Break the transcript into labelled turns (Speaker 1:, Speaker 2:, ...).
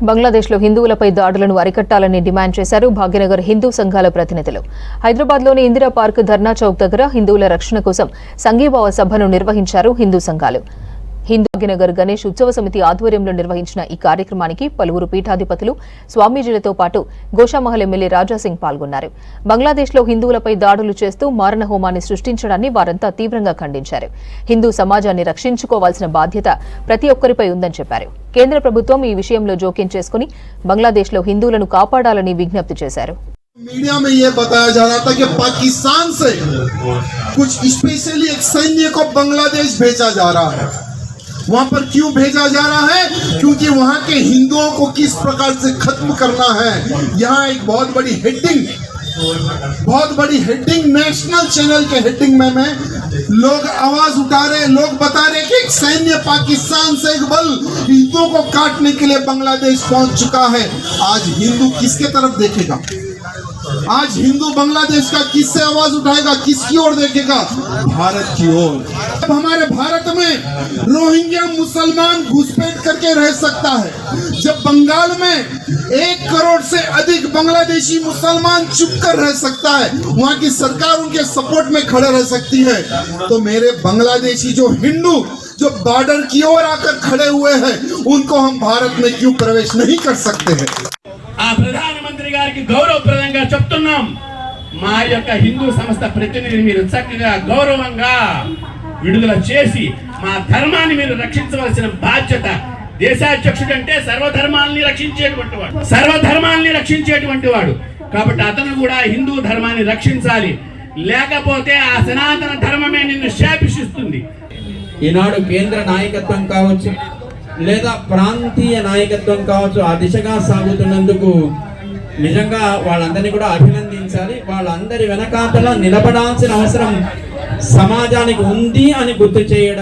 Speaker 1: బంగ్లాదేశ్లో హిందువులపై దాడులను అరికట్టాలని డిమాండ్ చేశారు భాగ్యనగర్ హిందూ సంఘాల ప్రతినిధులు. హైదరాబాద్లోని ఇందిరా పార్క్ ధర్నా చౌక్ దగ్గర హిందువుల రక్షణ కోసం సంఘీభావ సభను నిర్వహించారు హిందూ సంఘాలు. భాగ్యనగర్ గణేష్ ఉత్సవ సమితి ఆధ్వర్యంలో నిర్వహించిన ఈ కార్యక్రమానికి పలువురు పీఠాధిపతులు, స్వామీజీలతో పాటు గోషామహల్ ఎమ్మెల్యే రాజాసింగ్ పాల్గొన్నారు. బంగ్లాదేశ్లో హిందువులపై దాడులు చేస్తూ మారణ హోమాన్ని సృష్టించడాన్ని వారంతా తీవ్రంగా ఖండించారు. హిందూ సమాజాన్ని రక్షించుకోవాల్సిన బాధ్యత ప్రతి ఒక్కరిపై ఉందని చెప్పారు. కేంద్ర ప్రభుత్వం ఈ విషయంలో జోక్యం చేసుకుని బంగ్లాదేశ్లో హిందువులను కాపాడాలని విజ్ఞప్తి చేశారు.
Speaker 2: मीडिया में ये बताया जा रहा था कि पाकिस्तान से कुछ स्पेशली एक सैन्य को बांग्लादेश भेजा जा रहा है। वहां पर क्यों भेजा जा रहा है? क्योंकि वहां के हिंदुओं को किस प्रकार से खत्म करना है। यहाँ एक बहुत बड़ी हेडिंग नेशनल चैनल के हेडिंग में लोग आवाज उठा रहे, लोग बता रहे कि एक सैन्य पाकिस्तान से एक बल हिंदुओं को काटने के लिए बांग्लादेश पहुंच चुका है। आज हिंदू किसके तरफ देखेगा? आज हिंदू बांग्लादेश का किससे आवाज उठाएगा? किसकी ओर देखेगा? भारत की ओर। अब हमारे भारत में रोहिंग्या मुसलमान घुसपैठ करके रह सकता है, जब बंगाल में 1 करोड़ से अधिक बांग्लादेशी मुसलमान चुप कर रह सकता है, वहां की सरकार उनके सपोर्ट में खड़े रह सकती है, तो मेरे बांग्लादेशी जो हिंदू जो बॉर्डर की ओर आकर खड़े हुए हैं, उनको हम भारत में क्यों प्रवेश नहीं कर सकते हैं?
Speaker 3: ప్రధానమంత్రి గారికి గౌరవప్రదంగా చెప్తున్నాం, మా యొక్క హిందూ సంస్థ ప్రతినిధిని మీరు చక్కగా గౌరవంగా విడుదల చేసి మా ధర్మాన్ని మీరు రక్షించవలసిన బాధ్యత. దేశాధ్యక్షుడు అంటే సర్వధర్మాలని రక్షించేటువంటి వాడు కాబట్టి అతను కూడా హిందూ ధర్మాన్ని రక్షించాలి. లేకపోతే ఆ సనాతన ధర్మమే నిన్ను శాపిస్తుంది.
Speaker 4: ఈనాడు కేంద్ర నాయకత్వం కావచ్చు లేదా ప్రాంతీయ నాయకత్వం కావచ్చు, ఆ దిశగా సాగుతున్నందుకు నిజంగా వాళ్ళందరినీ కూడా అభినందించాలి. వాళ్ళందరి వెనకాతల నిలబడాల్సిన అవసరం సమాజానికి ఉంది అని గుర్తు చేయడం.